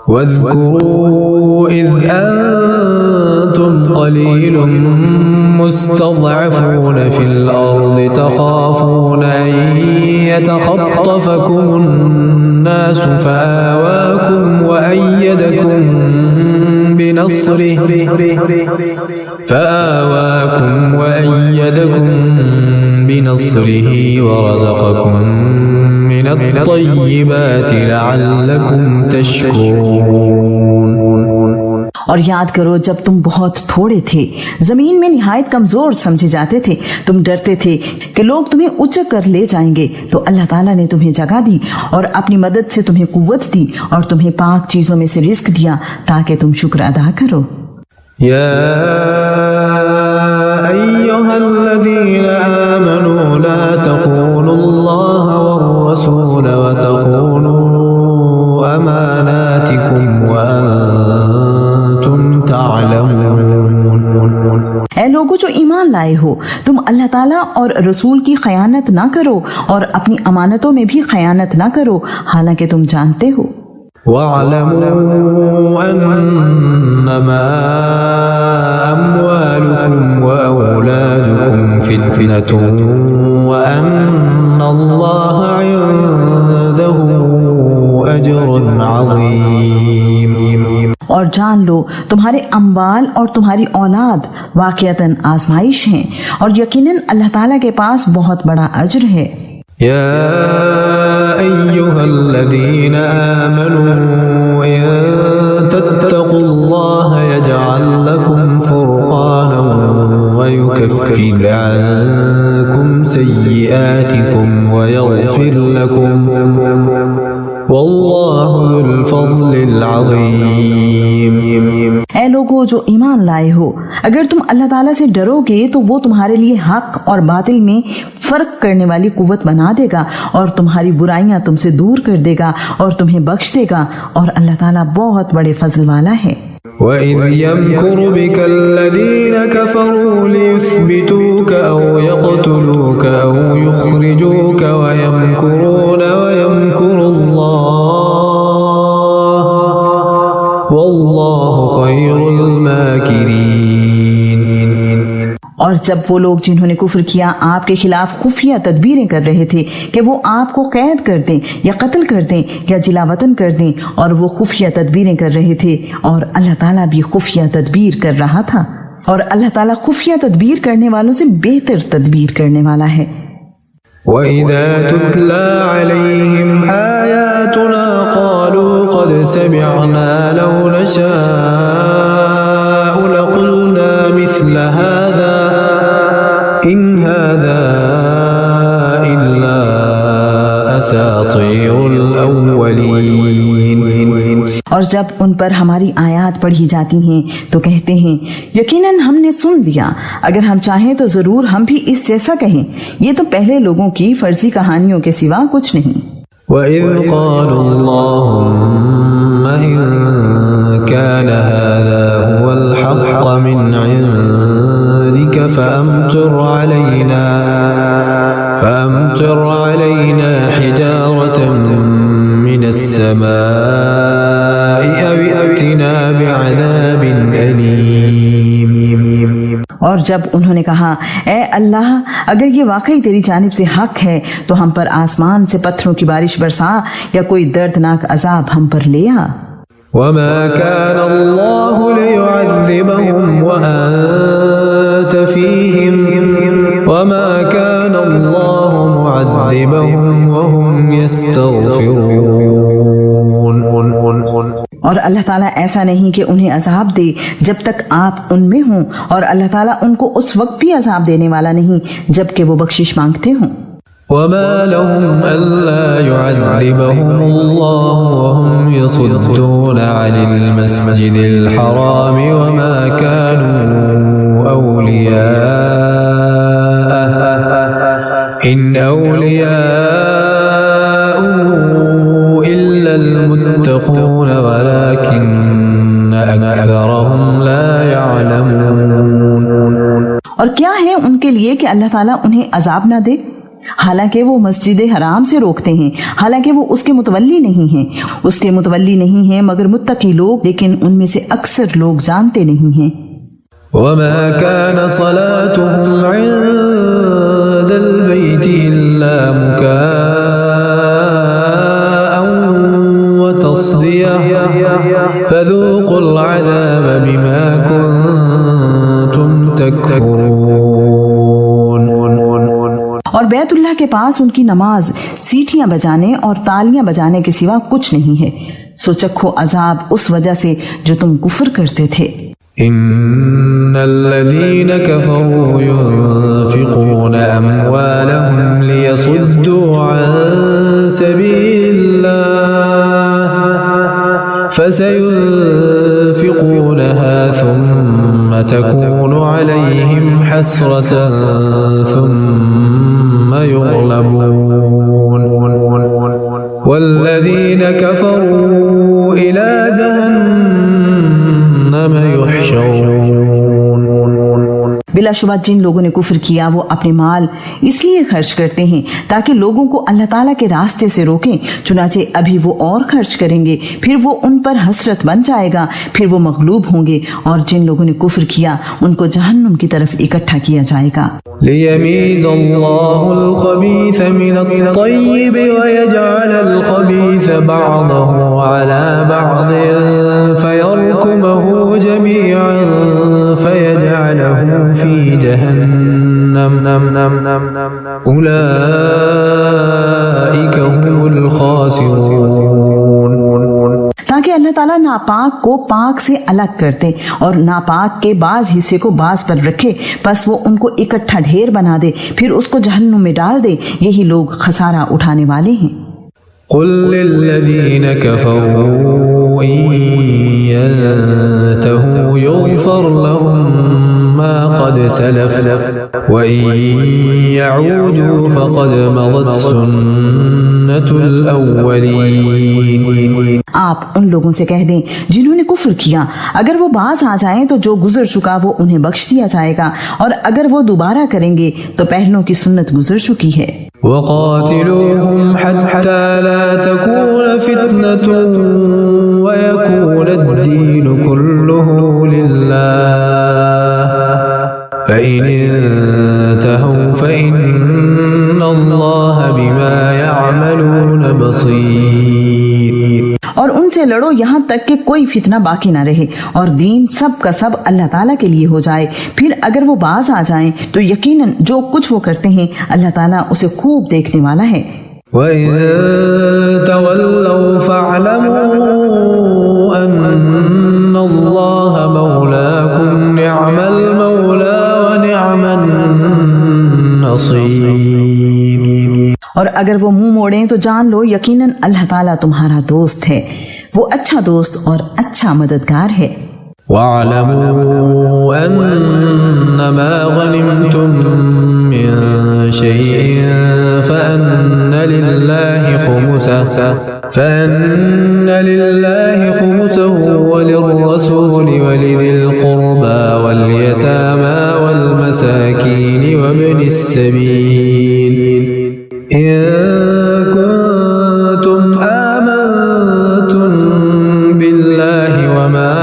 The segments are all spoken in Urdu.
واذكروا إذ أنتم قليل مستضعفون في الأرض تخافون أن يتخطفكم الناس فآواكم وأيدكم بنصره ورزقكم من الطيبات لعلكم تشكرون۔ اور یاد کرو جب تم بہت تھوڑے تھے، زمین میں نہایت کمزور سمجھے جاتے تھے، تم ڈرتے تھے کہ لوگ تمہیں اچک کر لے جائیں گے، تو اللہ تعالیٰ نے تمہیں جگہ دی اور اپنی مدد سے تمہیں قوت دی اور تمہیں پاک چیزوں میں سے رزق دیا تاکہ تم شکر ادا کرو۔ یا ایھا الذین آمنوا لا تخونوا اللہ والرسول وتخونوا اماناتکم وانتم تعلمون۔ اے لوگو جو ایمان لائے ہو، تم اللہ تعالیٰ اور رسول کی خیانت نہ کرو اور اپنی امانتوں میں بھی خیانت نہ کرو حالانکہ تم جانتے ہو۔ وَاعْلَمُوا أَنَّمَا أَمْوَالُكُمْ وَأَوْلَادُكُمْ فِتْنَةٌ وَأَنَّ اللَّهَ عِندَهُ أَجْرٌ عَظِيمٌ۔ اور جان لو تمہارے اموال اور تمہاری اولاد واقعتاً آزمائش ہیں اور یقیناً اللہ تعالیٰ کے پاس بہت بڑا اجر ہے۔ یا ایھا الذین آمنوا ان تتقوا اللہ یجعل لکم فرقانا ویکفر عنکم سیئاتکم ویغفر لکم واللہ ذو الفضل العظیم۔ اے لوگو جو ایمان لائے ہو، اگر تم اللہ تعالیٰ سے ڈرو گے تو وہ تمہارے لیے حق اور باطل میں فرق کرنے والی قوت بنا دے گا اور تمہاری برائیاں تم سے دور کر دے گا اور تمہیں بخش دے گا، اور اللہ تعالیٰ بہت بڑے فضل والا ہے۔ وَإِذْ يَمْكُرُ بِكَ الَّذِينَ كَفَرُوا لِيُثْبِتُوكَ أَوْ يَقْتُلُوكَ أَوْ يُخْرِجُوكَ وَيَمْكُرُونَ وَيَمْكُرُ اللَّهُ وَاللَّهُ خَيْرُ الْمَاكِرِينَ۔ اور جب وہ لوگ جنہوں نے کفر کیا آپ کے خلاف خفیہ تدبیریں کر رہے تھے کہ وہ آپ کو قید کر دیں یا قتل کر دیں یا جلا وطن کر دیں، اور وہ خفیہ تدبیریں کر رہے تھے، اور اللہ تعالیٰ بھی خفیہ تدبیر کر رہا تھا، اور اللہ تعالیٰ خفیہ تدبیر کرنے والوں سے بہتر تدبیر کرنے والا ہے۔ وَإِذَا تُتْلَى عَلَيْهِمْ آيَاتُنَا قَالُوا قَدْ سَمِعْنَا لَوْ نَشَاءُ لَقُلْنَا مِثْلَ هَذَا إِنْ هَذَا إِلَّا أَسَاطِيرُ الْأَوَّلِينَ۔ اور جب ان پر ہماری آیات پڑھی جاتی ہیں تو کہتے ہیں یقیناً ہم نے سن لیا، اگر ہم چاہیں تو ضرور ہم بھی اس جیسا کہیں، یہ تو پہلے لوگوں کی فرضی کہانیوں کے سوا کچھ نہیں۔ وَإِذْ قَالُوا اللَّهُمَّ إِن كَانَ هَذَا هُوَ الْحَقَّ مِنْ عِندِكَ فَأَمْطِرْ عَلَيْنَا حِجَارَةً مِنَ السَّمَاءِ أَوْ ائْتِنَا بِعَذَابٍ أَلِيمٍ۔ اور جب انہوں نے کہا اے اللہ اگر یہ واقعی تیری جانب سے حق ہے تو ہم پر آسمان سے پتھروں کی بارش برسا یا کوئی دردناک عذاب ہم پر لے آ۔ وَمَا كَانَ اللَّهُ لِيُعَذِّبَهُمْ وَأَنْتَ فِيهِمْ وَمَا كَانَ اللَّهُ مُعَذِّبَهُمْ وَهُمْ يَسْتَغْفِرُونَ۔ اور اللہ تعالیٰ ایسا نہیں کہ انہیں عذاب دے جب تک آپ ان میں ہوں، اور اللہ تعالیٰ ان کو اس وقت بھی عذاب دینے والا نہیں جب کہ وہ بخشش مانگتے ہوں۔ وَمَا لَهُمْ أَلَّا يُعَذِّبَهُمُ اللَّهُ وَهُمْ يَصُدُّونَ عَنِ الْمَسْجِدِ الْحَرَامِ وَمَا كَانُوا أَوْلِيَاءَهُ إِنْ أَوْلِيَاؤُهُ إِلَّا الْمُتَّقُونَ وَلَكِنَّ أَكْثَرَهُمْ لَا يَعْلَمُونَ۔ اور کیا ہے ان کے لیے کہ اللہ تعالیٰ انہیں عذاب نہ دے، حالانکہ وہ مسجد حرام سے روکتے ہیں، حالانکہ وہ اس کے متولی نہیں ہیں، اس کے متولی نہیں ہیں مگر متقی لوگ، لیکن ان میں سے اکثر لوگ جانتے نہیں ہیں۔ وما كان صلاتهم عند البيت إلا مكاء وتصدية فذوقوا العذاب بما كنتم تكفرون۔ اور بیت اللہ کے پاس ان کی نماز سیٹیاں بجانے اور تالیاں بجانے کے سوا کچھ نہیں ہے، سو چکھو عذاب اس وجہ سے جو تم کفر کرتے تھے۔ إن الذين كفروا ينفقون أموالهم ليصدوا عن سبيل الله فسينفقونها ثم تكون عليهم حسرة ثم يغلبون والذين كفروا إلى جهنم يحشرون۔ بلا شبہ جن لوگوں نے کفر کیا وہ اپنے مال اس لیے خرچ کرتے ہیں تاکہ لوگوں کو اللہ تعالیٰ کے راستے سے روکیں، چنانچہ ابھی وہ اور خرچ کریں گے، پھر وہ ان پر حسرت بن جائے گا، پھر وہ مغلوب ہوں گے، اور جن لوگوں نے کفر کیا ان کو جہنم کی طرف اکٹھا کیا جائے گا۔ ليميز الله الخبيث من الطيب ويجعل الخبيث بعضه على بعض فيركمه جميعا فيجعله في جهنم أولئك هم الخاسرون۔ تاکہ اللہ تعالیٰ ناپاک کو پاک سے الگ کرتے اور ناپاک کے بعض حصے کو بعض پر رکھے، پس وہ ان کو اکٹھا ڈھیر بنا دے، پھر اس کو جہنم میں ڈال دے، یہی لوگ خسارہ اٹھانے والے ہیں۔ قل للذين كفروا إن ينتهوا يغفر لهم ما قد سلف وإن يعودوا فقد مضت سنة الأولين۔ آپ ان لوگوں سے کہہ دیں جنہوں نے کفر کیا، اگر وہ باز آ جائیں تو جو گزر چکا وہ انہیں بخش دیا جائے گا، اور اگر وہ دوبارہ کریں گے تو پہلوں کی سنت گزر چکی ہے۔ وقاتلوهم حتى لا تكون فتنة ويكون الدين كله لله فإن انتهوا فإن الله بما يعملون بصير۔ اور ان سے لڑو یہاں تک کہ کوئی فتنہ باقی نہ رہے اور دین سب کا سب اللہ تعالیٰ کے لیے ہو جائے، پھر اگر وہ باز آ جائیں تو یقیناً جو کچھ وہ کرتے ہیں اللہ تعالیٰ اسے خوب دیکھنے والا ہے۔ وَإِن تَوَلَّوْا فَاعْلَمُوا أَنَّ اللَّهَ مَوْلَاكُمْ نِعْمَ الْمَوْلَى وَنِعْمَ النَّصِيرُ۔ اور اگر وہ منہ موڑیں تو جان لو یقیناً اللہ تعالیٰ تمہارا دوست ہے، وہ اچھا دوست اور اچھا مددگار ہے۔ وَاعْلَمُوا أَنَّمَا غَنِمْتُم مِّن شَيْءٍ فَأَنَّ لِلَّهِ خُمُسَهُ وَلِلرَّسُولِ وَلِذِي الْقُرْبَى وَالْيَتَامَى وَالْمَسَاكِينِ وَابْنِ السَّبِيلِ إِن كُنتُمْ آمنتم بِاللَّهِ وَمَا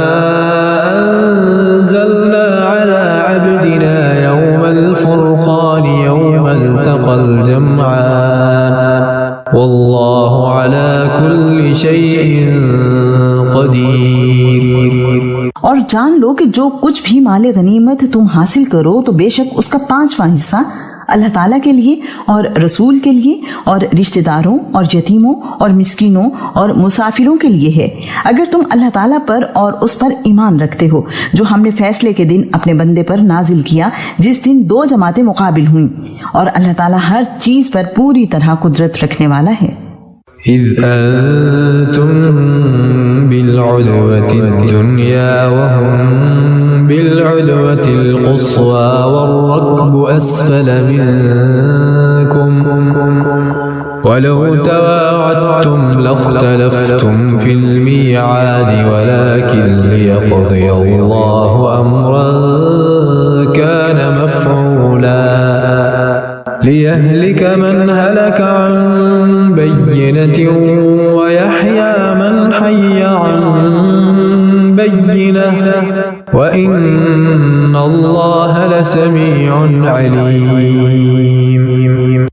أَنزَلْنَا عَلَى عَبْدِنَا يَوْمَ الْفُرْقَانِ يَوْمَ الْتَقَى الْجَمْعَانِ وَاللَّهُ عَلَى كُلِّ شَيْءٍ قَدِيرٌ۔ اور جان لو کہ جو کچھ بھی مال غنیمت تم حاصل کرو تو بے شک اس کا 5واں حصہ اللہ تعالیٰ کے لیے اور رسول کے لیے اور رشتہ داروں اور یتیموں اور مسکینوں اور مسافروں کے لیے ہے، اگر تم اللہ تعالیٰ پر اور اس پر ایمان رکھتے ہو جو ہم نے فیصلے کے دن اپنے بندے پر نازل کیا، جس دن 2 جماعتیں مقابل ہوئیں، اور اللہ تعالیٰ ہر چیز پر پوری طرح قدرت رکھنے والا ہے۔ إذ أنتم بالعدوة الدنيا وهم بالعدوة القصوى والركب أسفل منكم ولو تواعدتم لاختلفتم في الميعاد ولكن ليقضي الله أمرا كان مفعولا ليهلك من هلك عن بينة ويحيى من حي عن بينة وإن الله لسميع عليم.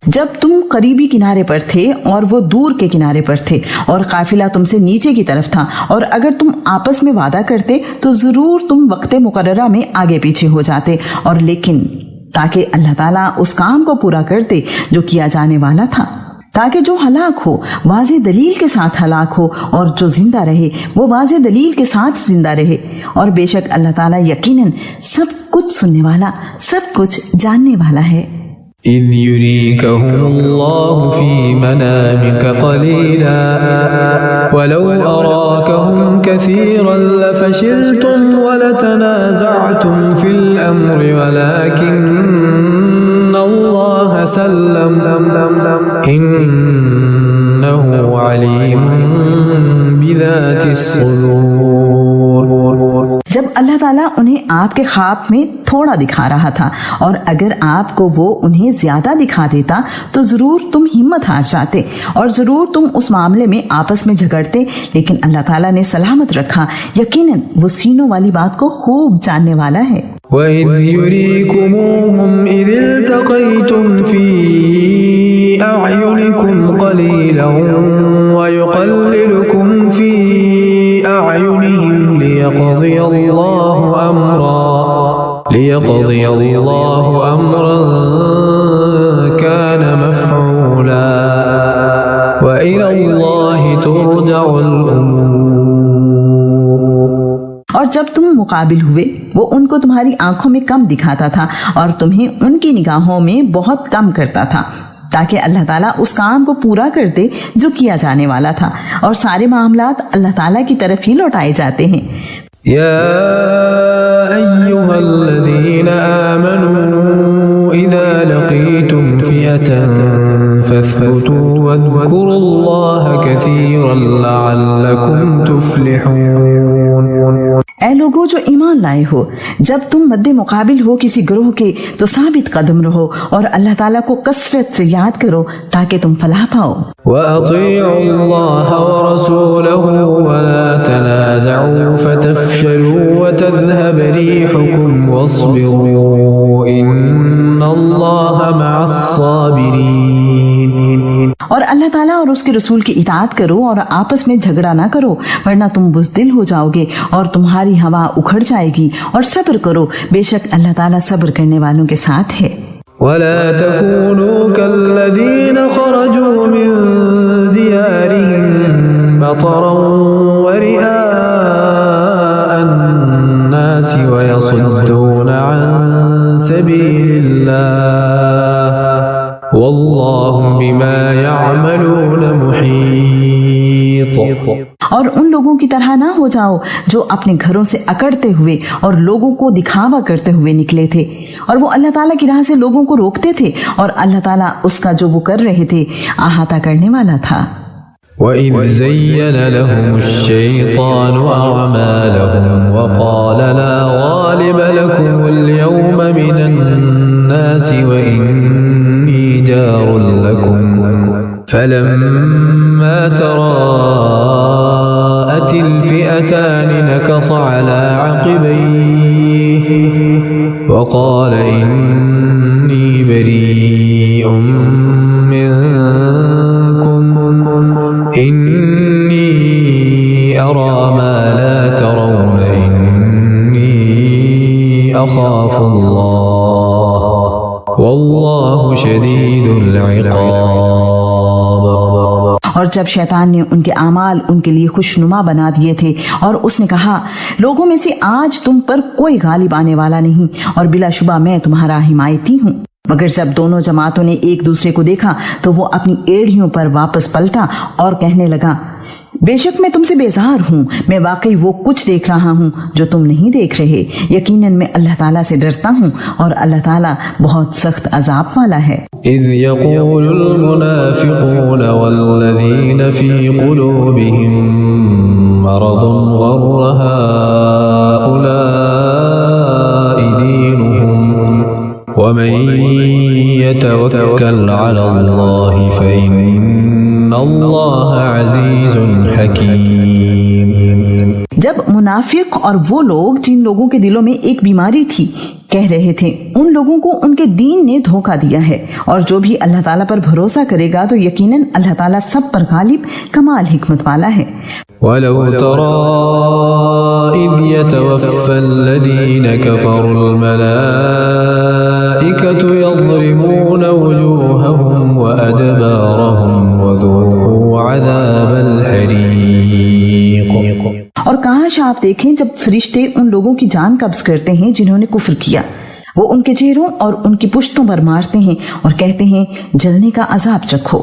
جب تم قریبی کنارے پر تھے اور وہ دور کے کنارے پر تھے اور قافلہ تم سے نیچے کی طرف تھا، اور اگر تم آپس میں وعدہ کرتے تو ضرور تم وقت مقررہ میں آگے پیچھے ہو جاتے، اور لیکن تاکہ اللہ تعالیٰ اس کام کو پورا کرتے جو کیا جانے والا تھا، تاکہ جو ہلاک ہو واضح دلیل کے ساتھ ہلاک ہو، اور جو زندہ رہے وہ واضح دلیل کے ساتھ زندہ رہے، اور بے شک اللہ تعالیٰ یقیناً سب کچھ سننے والا، سب کچھ جاننے والا ہے. إذ يريكهم الله في منامك قليلا ولو أراكهم كثيرا لفشلتم ولتنازعتم في الأمر ولكن الله سلم إنه عليم بذات الصدور. جب اللہ تعالیٰ انہیں آپ کے خواب میں تھوڑا دکھا رہا تھا، اور اگر آپ کو وہ انہیں زیادہ دکھا دیتا تو ضرور تم ہمت ہار جاتے اور ضرور تم اس معاملے میں آپس میں جھگڑتے، لیکن اللہ تعالیٰ نے سلامت رکھا، یقیناً وہ سینوں والی بات کو خوب جاننے والا ہے. وَإِذْ يُرِيكُمُوهُمْ إِذِ الْتَقَيْتُمْ فِي أَعْيُنِكُمْ قَلِيلًا وَيُقَلِّلُكُمْ فِي أَعْيُنِهِمْ لِيَقْضِيَ اللَّهُ أَمْرًا كَانَ مَفْعُولًا وَإِلَى اللَّهِ تُرْجَعُ الْأُمُورُ. اور جب تم مقابل ہوئے وہ ان کو تمہاری آنکھوں میں کم دکھاتا تھا اور تمہیں ان کی نگاہوں میں بہت کم کرتا تھا، تاکہ اللہ تعالیٰ اس کام کو پورا کر دے جو کیا جانے والا تھا، اور سارے معاملات اللہ تعالیٰ کی طرف ہی لوٹائے جاتے ہیں. يا أيها الذين آمنوا إذا لقيتم فئة فاثبتوا واذكروا الله كثيرا لعلكم تفلحون. اے لوگو جو ایمان لائے ہو، جب تم مد مقابل ہو کسی گروہ کے تو ثابت قدم رہو اور اللہ تعالیٰ کو کثرت سے یاد کرو تاکہ تم فلاح پاؤ. وَأَطِيعُوا اللَّهَ وَرَسُولَهُ وَلَا تَنَازَعُوا فَتَفْشَلُوا وَتَذْهَبَ رِيحُكُمْ وَاصْبِرُوا إِنَّ اللَّهَ مَعَ الصَّابِرِينَ. اور اللہ تعالیٰ اور اس کے رسول کی اطاعت کرو اور آپس میں جھگڑا نہ کرو، ورنہ تم بزدل ہو جاؤ گے اور تمہاری ہوا اکھڑ جائے گی، اور صبر کرو، بے شک اللہ تعالیٰ صبر کرنے والوں کے ساتھ ہے. ولا تكونوا كالذين خرجوا من ديارهم بطرا ورئاء الناس ويصدون عن سبيل الله والله بما يعملون محيط. اور ان لوگوں کی طرح نہ ہو جاؤ جو اپنے گھروں سے اکڑتے ہوئے اور لوگوں کو دکھاوا کرتے ہوئے نکلے تھے، اور وہ اللہ تعالیٰ کی راہ سے لوگوں کو روکتے تھے، اور اللہ تعالیٰ اس کا جو وہ کر رہے تھے احاطہ کرنے والا تھا. وَإِذْ زَيَّنَ لَهُمُ الشَّيْطَانُ أَعْمَالَهُمْ وَقَالَ لَا غَالِبَ لَكُمُ الْيَوْمَ مِنَ النَّاسِ وَإِنِّي جَارٌ لَكُمْ فَلَمَّا تَرَاءَتِ الْفِئَتَانِ نَكَصَ عَلَى عَقِبَيْهِ وقال إني بريء منكم إني أرى ما لا ترون إني أخاف الله والله شديد العقاب. اور جب شیطان نے ان کے اعمال ان کے لیے خوشنما بنا دیے تھے اور اس نے کہا، لوگوں میں سے آج تم پر کوئی غالب آنے والا نہیں، اور بلا شبہ میں تمہارا حمایتی ہوں. مگر جب دونوں جماعتوں نے ایک دوسرے کو دیکھا تو وہ اپنی ایڑیوں پر واپس پلٹا اور کہنے لگا، بے شک میں تم سے بیزار ہوں، میں واقعی وہ کچھ دیکھ رہا ہوں جو تم نہیں دیکھ رہے، یقیناً میں اللہ تعالیٰ سے ڈرتا ہوں اور اللہ تعالیٰ بہت سخت عذاب والا ہے. إذ يقول المنافقون والذين في قلوبهم مرض غر هؤلاء دينهم ومن يتوكل على الله فإن الله عزيز حكيم. جب منافق اور وہ لوگ جن لوگوں کے دلوں میں ایک بیماری تھی کہہ رہے تھے ان لوگوں کو ان کے دین نے دھوکہ دیا ہے، اور جو بھی اللہ تعالیٰ پر بھروسہ کرے گا تو یقیناً اللہ تعالیٰ سب پر غالب کمال حکمت والا ہے. وَلَوْ تَرَىٰ إِذْ يَتَوَفَّى الَّذِينَ كَفَرُوا الْمَلَائِكَةُ يَضْرِبُونَ وُجُوهَهُمْ وَأَدْبَارَهُمْ وَذُوقُوا عَذَابَ الْحَرِيقِ. اور کاش آپ دیکھیں جب فرشتے ان لوگوں کی جان قبض کرتے ہیں جنہوں نے کفر کیا، وہ ان کے چہروں اور ان کی پشتوں پر مارتے ہیں اور کہتے ہیں جلنے کا عذاب چکھو.